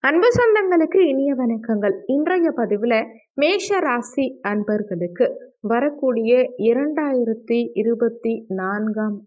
அன்பு சொந்தங்களுக்கு இனிய வணக்கங்கள். இன்றைய பதிவில் மேஷ ராசி அன்பர்களுக்கு வரக்கூடிய 2024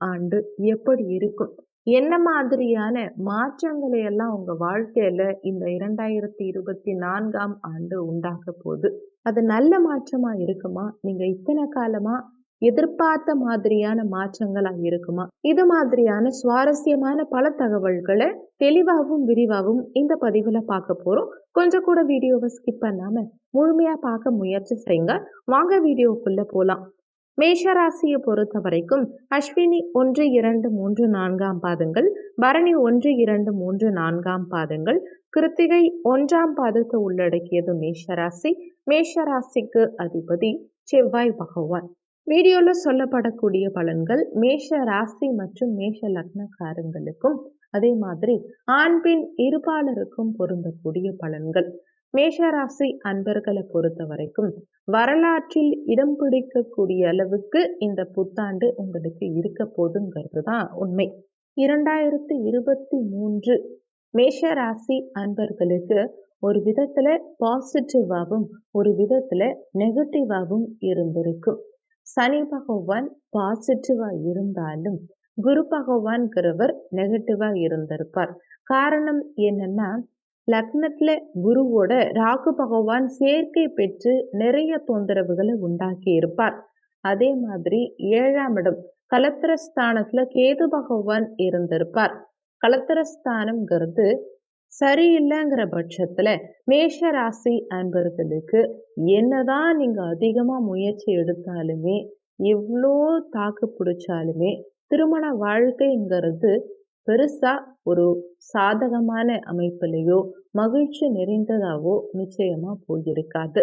ஆண்டு எப்படி இருக்கும், என்ன மாதிரியான மாற்றங்களை எல்லாம் உங்க வாழ்க்கையில இந்த 2024 ஆண்டு உண்டாக போகுது, அது நல்ல மாற்றமா இருக்குமா, நீங்க இத்தனை காலமா எதிர்பார்த்த மாதிரியான மாற்றங்களா இருக்குமா, இது மாதிரியான சுவாரஸ்யமான பல தகவல்களை தெளிவாகவும் விரிவாகவும் இந்த பதிவுல பார்க்க போறோம். கொஞ்சம் கூட வீடியோவை ஸ்கிப் பண்ணாம முழுமையா பார்க்க முயற்சி செய்யுங்க. வாங்க வீடியோக்குள்ள போலாம். மேஷ ராசியை பொறுத்த வரைக்கும் அஸ்வினி 1, 2, 3, 4 பாதங்கள், பரணி 1, 2, 3, 4 பாதங்கள், கிருத்திகை 1 பாதத்தை உள்ளடக்கியது மேஷ ராசி. மேஷ ராசிக்கு அதிபதி செவ்வாய் பகவான். வீடியோல சொல்லப்படக்கூடிய பலன்கள் மேஷ ராசி மற்றும் மேஷ லக்னக்காரங்களுக்கும் அதே மாதிரி ஆண் பெண் இருபாலருக்கும் பொருந்தக்கூடிய பலன்கள். மேஷ ராசி அன்பர்களை பொறுத்த வரைக்கும் வரலாற்றில் இடம் பிடிக்கக்கூடிய அளவுக்கு இந்த புத்தாண்டு உங்களுக்கு இருக்க போதுங்கிறது தான் உண்மை. 2023 மேஷ ராசி அன்பர்களுக்கு ஒரு விதத்துல பாசிட்டிவாகவும் ஒரு விதத்துல நெகட்டிவாகவும் இருந்திருக்கும். சனி பகவான் பாசிட்டிவா இருந்தாலும் குரு பகவான்கிறவர் நெகட்டிவா இருந்திருப்பார். காரணம் என்னன்னா, லக்னத்துல குருவோட ராகு பகவான் சேர்க்கை பெற்று நிறைய தொந்தரவுகளை உண்டாக்கி இருப்பார். அதே மாதிரி 7ஆம் இடம் கலத்திரஸ்தானத்துல கேது பகவான் இருந்திருப்பார். கலத்திரஸ்தானம்ங்கிறது சரியில்லைங்கிற பட்சத்துல மேஷ ராசி அன்பர்களுக்கு என்னதான் நீங்க அதிகமா முயற்சி எடுத்தாலுமே, எவ்வளோ தாக்கு பிடிச்சாலுமே திருமண வாழ்க்கைங்கிறது பெருசா ஒரு சாதகமான அமைப்பிலேயோ மகிழ்ச்சி நிறைந்ததாவோ நிச்சயமா போயிருக்காது.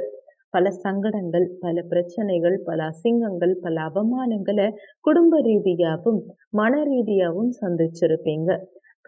பல சங்கடங்கள், பல பிரச்சனைகள், பல அசிங்கங்கள், பல அவமானங்களை குடும்ப ரீதியாகவும் மன ரீதியாகவும் சந்திச்சிருப்பீங்க.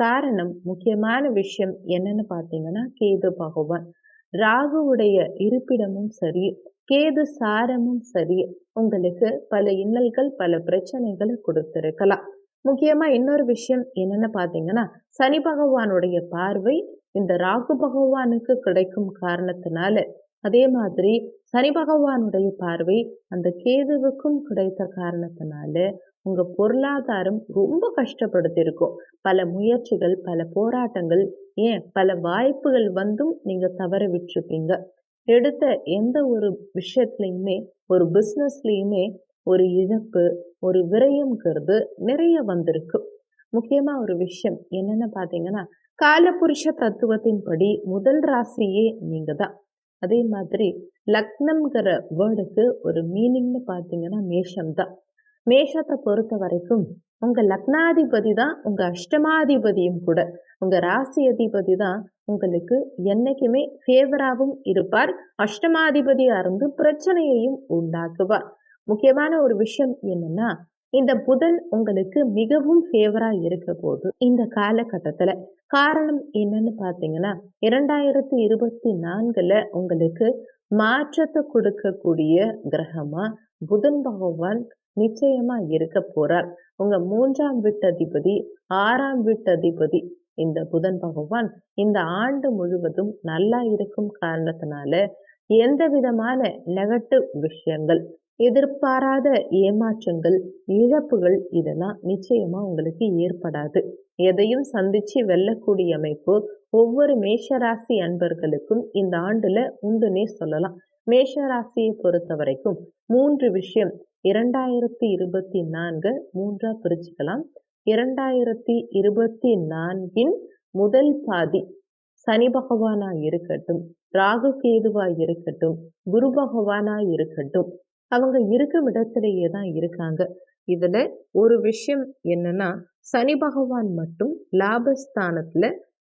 காரணம், முக்கியமான விஷயம் என்னன்னு பார்த்தீங்கன்னா, கேது பகவான். ராகுவுடைய இருப்பிடமும் சரி, கேது சாரமும் சரி, உங்களுக்கு பல இன்னல்கள் பல பிரச்சனைகளை கொடுத்திருக்கலாம். முக்கியமா இன்னொரு விஷயம் என்னன்னு பார்த்தீங்கன்னா, சனி பகவானுடைய பார்வை இந்த ராகு பகவானுக்கு கிடைக்கும் காரணத்தினால, அதே மாதிரி சனி பகவானுடைய பார்வை அந்த கேதுவுக்கும் கிடைத்த காரணத்தினால உங்க பொருளாதாரம் ரொம்ப கஷ்டப்படுத்திருக்கும். பல முயற்சிகள், பல போராட்டங்கள், ஏன் பல வாய்ப்புகள் வந்தும் நீங்க தவற விட்டுருப்பீங்க. எடுத்த எந்த ஒரு விஷயத்துலையுமே, ஒரு பிஸ்னஸ்லையுமே ஒரு இழப்பு, ஒரு விரயம்ங்கிறது நிறைய வந்திருக்கு. முக்கியமா ஒரு விஷயம் என்னன்னு பார்த்தீங்கன்னா, காலபுருஷ தத்துவத்தின்படி முதல் ராசியே நீங்க தான். அதே மாதிரி லக்னம்ங்கிற வேர்டுக்கு ஒரு மீனிங்னு பார்த்தீங்கன்னா மேஷம் தான். மேஷத்தை பொறுத்த வரைக்கும் உங்க லக்னாதிபதி தான் உங்க அஷ்டமாதிபதியும் கூட. உங்க ராசி அதிபதி தான் உங்களுக்கு என்னைக்குமே ஃபேவராகவும் இருப்பார். அஷ்டமாதிபதியா இருந்து பிரச்சனையையும் உண்டாக்குவார். முக்கியமான ஒரு விஷயம் என்னன்னா, இந்த புதன் உங்களுக்கு மிகவும் ஃபேவரா இருக்க போது இந்த காலகட்டத்துல. காரணம் என்னன்னு பார்த்தீங்கன்னா, 2024 உங்களுக்கு மாற்றத்தை கொடுக்கக்கூடிய கிரகமா புதன் பகவான் நிச்சயமா இருக்க போறார். உங்க 3ஆம் வீட்டதிபதி, 6ஆம் வீட்டதிபதி இந்த புதன் பகவான் இந்த ஆண்டு முழுவதும் நல்லா இருக்கும் காரணத்தினால எந்த விதமான நெகட்டிவ் விஷயங்கள், எதிர்பாராத ஏமாற்றங்கள், இழப்புகள் இதெல்லாம் நிச்சயமா உங்களுக்கு ஏற்படாது. எதையும் சந்திச்சு வெல்லக்கூடிய அமைப்பு ஒவ்வொரு மேஷராசி அன்பர்களுக்கும் இந்த ஆண்டுல உண்டுன்னே சொல்லலாம். மேஷராசியை பொறுத்த வரைக்கும் 3 விஷயம் 2024 3ஆ பிரிச்சுக்கலாம். 2024 முதல் பாதி சனி பகவானா இருக்கட்டும், ராகு கேதுவா இருக்கட்டும், குரு பகவானா இருக்கட்டும், அவங்க இருக்கும் இடத்திலேயே தான் இருக்காங்க. இதுல ஒரு விஷயம் என்னன்னா, சனி பகவான் மட்டும் லாபஸ்தானத்துல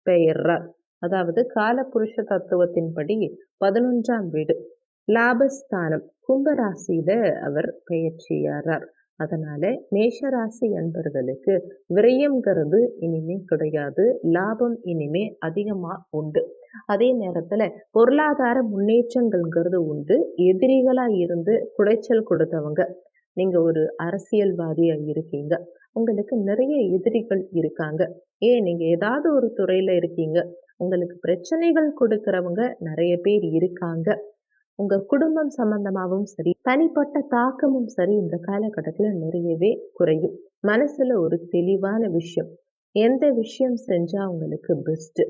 பெயர்றார். அதாவது காலபுருஷ தத்துவத்தின்படி 11ஆம் வீடு லாபஸ்தானம் கும்பராசியில அவர் பெயர்ச்சியாரார். அதனால மேஷராசி அன்பர்களுக்கு விரயம்ங்கிறது இனிமே கிடையாது, லாபம் இனிமே அதிகமா உண்டு. அதே நேரத்துல பொருளாதார முன்னேற்றங்கள்ங்கிறது உண்டு. எதிரிகளா இருந்து குடைச்சல் கொடுத்தவங்க, நீங்க ஒரு அரசியல்வாதியா இருக்கீங்க, உங்களுக்கு நிறைய எதிரிகள் இருக்காங்க. ஏன் நீங்க ஏதாவது ஒரு துறையில இருக்கீங்க, உங்களுக்கு பிரச்சனைகள் கொடுக்கிறவங்க நிறைய பேர் இருக்காங்க. உங்க குடும்பம் சம்பந்தமாவும் சரி, தனிப்பட்ட தாக்கமும் சரி இந்த காலகட்டத்துல நிறையவே குறையும். மனசுல ஒரு தெளிவான விஷயம். எந்த விஷயம் செஞ்சா உங்களுக்கு பெஸ்ட்?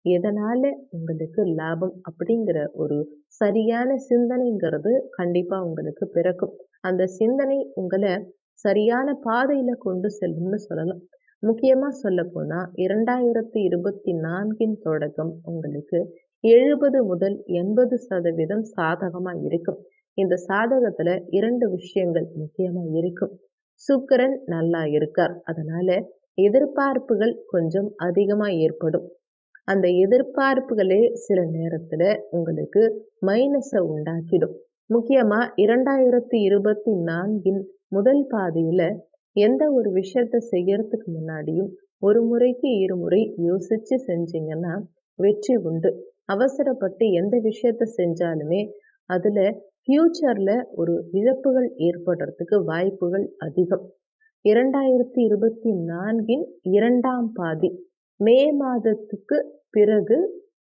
எதனால உங்களுக்கு லாபம்? அப்படிங்கிற ஒரு சரியான சிந்தனைங்கிறது கண்டிப்பா உங்களுக்கு பிறக்கும். அந்த சிந்தனை உங்கள சரியான பாதையில கொண்டு செல்லும்னு சொல்லலாம். முக்கியமா சொல்லப்போனா 2024 தொடக்கம் உங்களுக்கு 70 முதல் 80% சாதகமா இருக்கும். இந்த சாதகத்துல 2 விஷயங்கள் முக்கியமா இருக்கும். சுக்கிரன் நல்லா இருக்கார். அதனால எதிர்பார்ப்புகள் கொஞ்சம் அதிகமா ஏற்படும். அந்த எதிர்பார்ப்புகளே சில நேரத்துல உங்களுக்கு மைனஸ உண்டாக்கிடும். முக்கியமா 2024 முதல் பாதியில எந்த ஒரு விஷயத்த செய்யறதுக்கு முன்னாடியும் ஒரு முறைக்கு இருமுறை யோசிச்சு செஞ்சீங்கன்னா வெற்றி உண்டு. அவசரப்பட்டு எந்த விஷயத்த செஞ்சாலுமே அதுல ஃபியூச்சர்ல ஒரு இழப்புகள் ஏற்படுறதுக்கு வாய்ப்புகள் அதிகம். 2024 2ஆம் பாதி மே மாதத்துக்கு பிறகு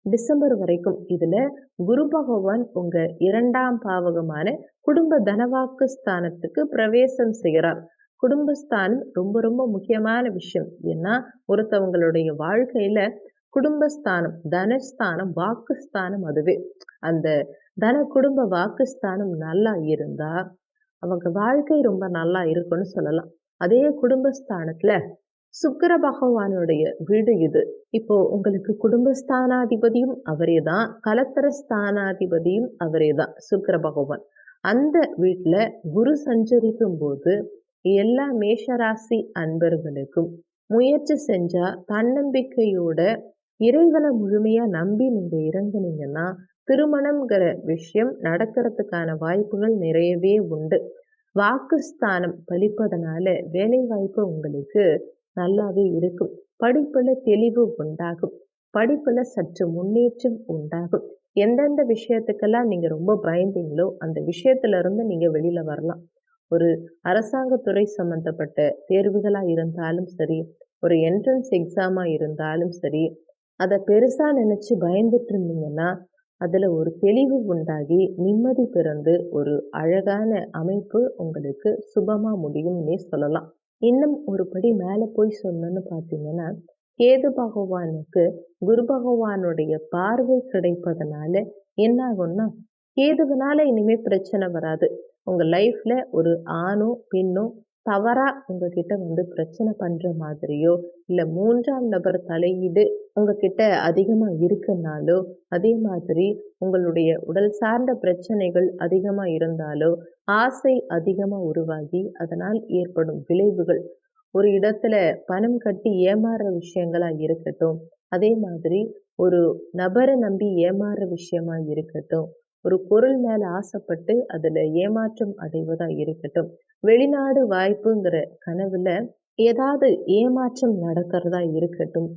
டிசம்பர் வரைக்கும் இதுல குரு பகவான் உங்க 2ஆம் பாவகமான குடும்ப தனவாக்கு ஸ்தானத்துக்கு பிரவேசம் செய்கிறார். குடும்பஸ்தானம் ரொம்ப ரொம்ப முக்கியமான விஷயம். ஏன்னா ஒருத்தவங்களுடைய வாழ்க்கையில குடும்பஸ்தானம், தனஸ்தானம், வாக்குஸ்தானம் அதுவே. அந்த தன குடும்ப வாக்குஸ்தானம் நல்லா இருந்தா அவங்க வாழ்க்கை ரொம்ப நல்லா இருக்கும்னு சொல்லலாம். அதே குடும்பஸ்தானத்துல சுக்கிர பகவானுடைய வீடு இது. இப்போ உங்களுக்கு குடும்பஸ்தானாதிபதியும் அவரேதான், கலத்திர ஸ்தானாதிபதியும் அவரேதான் சுக்கிர பகவான். அந்த வீட்ல குரு சஞ்சரிக்கும் போது எல்லா மேஷராசி அன்பர்களுக்கும் முயற்சி செஞ்சா தன்னம்பிக்கையோட இறைவனை முழுமையா நம்பி நீங்க இறங்குனீங்கன்னா திருமணம்ங்கிற விஷயம் நடக்கிறதுக்கான வாய்ப்புகள் நிறையவே உண்டு. வாக்குஸ்தானம் பலிப்பதனால வேலை வாய்ப்பு உங்களுக்கு நல்லாவே இருக்கும். படிப்புல தெளிவு உண்டாகும். படிப்புல சற்று முன்னேற்றம் உண்டாகும். எந்தெந்த விஷயத்துக்கெல்லாம் நீங்க ரொம்ப பயந்தீங்களோ அந்த விஷயத்துல இருந்து நீங்க வெளியில வரலாம். ஒரு அரசாங்கத்துறை சம்பந்தப்பட்ட தேர்வுகளா இருந்தாலும் சரி, ஒரு என்ட்ரன்ஸ் எக்ஸாமா இருந்தாலும் சரி, அத பெருசா நினைச்சு பயந்துட்டு இருந்தீங்கன்னா அதுல ஒரு தெளிவு உண்டாகி நிம்மதி பிறந்து ஒரு அழகான அமைப்பு உங்களுக்கு சுபமா முடியும்னே சொல்லலாம். இன்னும் ஒரு படி மேல போய் சொல்லணும்னு பார்த்தீங்கன்னா, கேது பகவானுக்கு குரு பகவானுடைய பார்வை கிடைப்பதனால என்ன ஆகும்னா, கேதுவுனால இனிமே பிரச்சனை வராது. உங்க லைஃப்ல ஒரு ஆணோ, பெண்ணோ தவறா உங்ககிட்ட வந்து பிரச்சனை பண்ற மாதிரியோ, இல்ல 3ஆம் நபர் தலையீடு உங்ககிட்ட அதிகமா இருக்குன்னாலோ, அதே மாதிரி உங்களுடைய உடல் சார்ந்த பிரச்சனைகள் அதிகமா இருந்தாலோ, ஆசை அதிகமா உருவாகி, அதனால் ஏற்படும் விளைவுகள், ஒரு இடத்துல பணம் கட்டி ஏமாறுற விஷயங்களா இருக்கட்டும், அதே மாதிரி ஒரு நபர நம்பி ஏமாறுற விஷயமா இருக்கட்டும், ஒரு பொருள் மேல ஆசைப்பட்டு அதுல ஏமாற்றம் அடைவதா இருக்கட்டும், வெளிநாடு வாய்ப்புங்கிற கனவுல ஏதாவது ஏமாற்றம் நடக்கிறதா இருக்கட்டும்,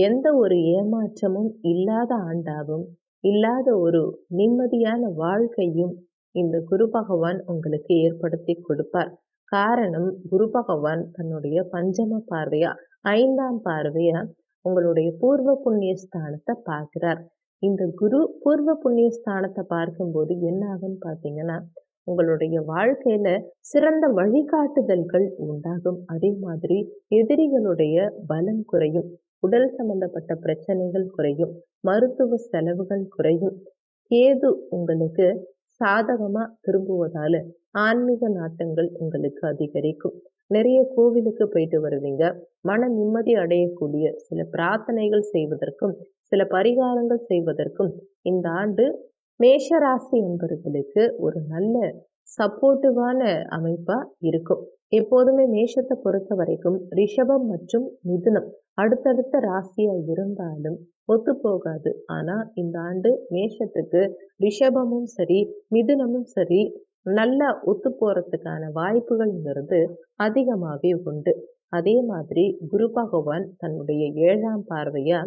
எந்த ஒரு ஏமாற்றமும் இல்லாத ஆண்டாவும், இல்லாத ஒரு நிம்மதியான வாழ்க்கையும் இந்த குரு பகவான் உங்களுக்கு ஏற்படுத்திக் கொடுப்பார். காரணம் குரு பகவான் தன்னுடைய பஞ்சம பார்வையா, 5ஆம் பார்வையா உங்களுடைய பூர்வ புண்ணிய ஸ்தானத்த பார்க்கிறார். இந்த குரு பூர்வ புண்ணிய ஸ்தானத்த பார்க்கும்போது என்ன ஆகும்னு பார்த்தீங்கன்னா, உங்களுடைய வாழ்க்கையில சிறந்த வழிகாட்டுதல்கள் உண்டாகும். அதே மாதிரி எதிரிகளுடைய பலம் குறையும். உடல் சம்பந்தப்பட்ட பிரச்சனைகள் குறையும். மருத்துவ செலவுகள் குறையும். கேது உங்களுக்கு சாதகமா திரும்புவதால ஆன்மீக நாட்டங்கள் உங்களுக்கு அதிகரிக்கும். நிறைய கோவிலுக்கு போயிட்டு வருவீங்க. மன நிம்மதி அடையக்கூடிய சில பிரார்த்தனைகள் செய்வதற்கும், சில பரிகாரங்கள் செய்வதற்கும் இந்த ஆண்டு மேஷ ராசி என்பவர்களுக்கு ஒரு நல்ல சப்போர்ட்டிவான அமைப்பா இருக்கும். எப்போதுமே மேஷத்தை பொறுத்த வரைக்கும் ரிஷபம் மற்றும் மிதுனம் அடுத்தடுத்த ராசியா இருந்தாலும் ஒத்து போகாது. ஆனா இந்த ஆண்டு மேஷத்துக்கு ரிஷபமும் சரி, மிதுனமும் சரி நல்லா ஒத்து போறதுக்கான வாய்ப்புகள்ங்கிறது அதிகமாவே உண்டு. அதே மாதிரி குரு பகவான் தன்னுடைய 7ஆம் பார்வையா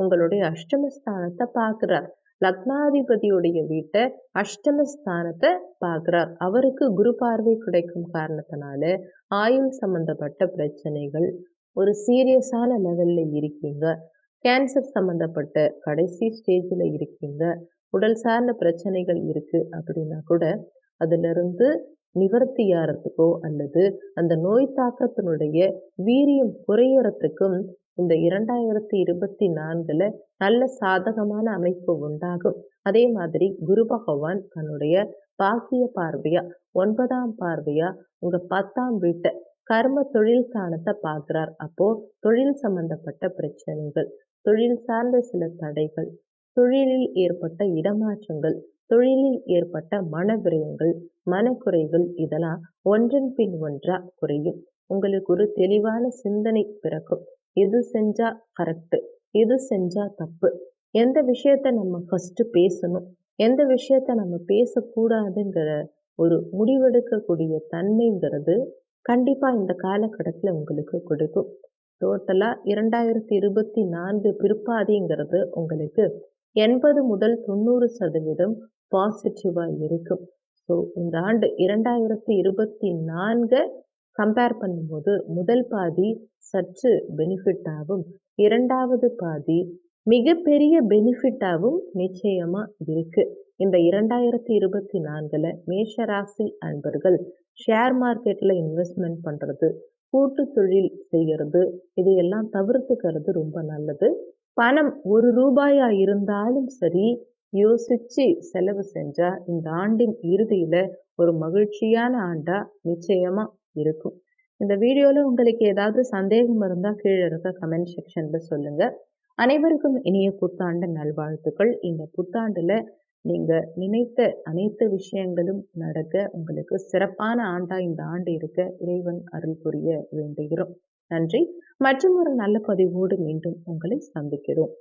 உங்களுடைய அஷ்டமஸ்தானத்தை பார்க்கிறார். லக்னாதிபதியுடைய வீட்டை அஷ்டமஸ்தானத்தை பார்க்கிறார். அவருக்கு குரு பார்வை கிடைக்கும் காரணத்தினால ஆயுள் சம்பந்தப்பட்ட பிரச்சனைகள் ஒரு சீரியஸான லெவல்ல இருக்கீங்க. கேன்சர் சம்மந்தப்பட்ட கடைசி ஸ்டேஜில் இருக்கீங்க, உடல் சார்ந்த பிரச்சனைகள் இருக்கு அப்படின்னா கூட அதிலிருந்து நிவர்த்தியாகிறதுக்கோ அல்லது அந்த நோய் தாக்கத்தினுடைய வீரியம் குறையறதுக்கும் இந்த 2024ல நல்ல சாதகமான அமைப்பு உண்டாகும். அதே மாதிரி குரு பகவான் தன்னுடைய பாக்கிய பார்வையா 9ஆம் பார்வையா உங்க 10ஆம் வீட்டை கர்ம தொழில் ஸ்தானத்தை பார்க்கிறார். அப்போ தொழில் சம்பந்தப்பட்ட பிரச்சனைகள், தொழில் சார்ந்த சில தடைகள், தொழிலில் ஏற்பட்ட இடமாற்றங்கள், தொழிலில் ஏற்பட்ட மனவிரயங்கள், மனக்குறைகள் இதெல்லாம் ஒன்றன் பின் ஒன்றா குறையும். உங்களுக்கு ஒரு தெளிவான சிந்தனை பிறக்கும். எது செஞ்சா கரெக்ட், எது செஞ்சா தப்பு, எந்த விஷயத்த நம்ம ஃபர்ஸ்ட் பேசணும், எந்த விஷயத்த நம்ம பேசக்கூடாதுங்கிற ஒரு முடிவெடுக்கக்கூடிய தன்மைங்கிறது கண்டிப்பா இந்த காலகட்டத்துல உங்களுக்கு கொடுக்கும். டோட்டலா 2024 பிற்பாதிங்கிறது உங்களுக்கு 80 முதல் 90% பாசிட்டிவா இருக்கும். ஸோ இந்த ஆண்டு 2024 கம்பேர் பண்ணும்போது முதல் பாதி சற்று பெனிஃபிட்டாகவும், 2வது பாதி மிகப்பெரிய பெனிஃபிட்டாகவும் நிச்சயமா இருக்கு. இந்த 2024ல மேஷ ராசி அன்பர்கள் ஷேர் மார்க்கெட்ல இன்வெஸ்ட்மெண்ட் பண்றது, கூட்டு தொழில் செய்யறது, இதையெல்லாம் தவிர்த்துக்கிறது ரொம்ப நல்லது. பணம் ரூ. 1 இருந்தாலும் சரி, யோசிச்சு செலவு செஞ்சா இந்த ஆண்டின் இறுதியில ஒரு மகிழ்ச்சியான ஆண்டா நிச்சயமா இருக்கும். இந்த வீடியோல உங்களுக்கு ஏதாவது சந்தேகம் இருந்தா கீழே இருக்க கமெண்ட் செக்ஷன்ல சொல்லுங்க. அனைவருக்கும் இனிய புத்தாண்டு நல்வாழ்த்துக்கள். இந்த புத்தாண்டுல நீங்க நினைத்த அனைத்து விஷயங்களும் நடக்க உங்களுக்கு சிறப்பான ஆண்டா இந்த ஆண்டு இருக்க இறைவன் அருள் புரிய வேண்டுகிறோம். நன்றி. மற்றும் ஒரு நல்ல பதிவோடு மீண்டும் உங்களை சந்திக்கிறோம்.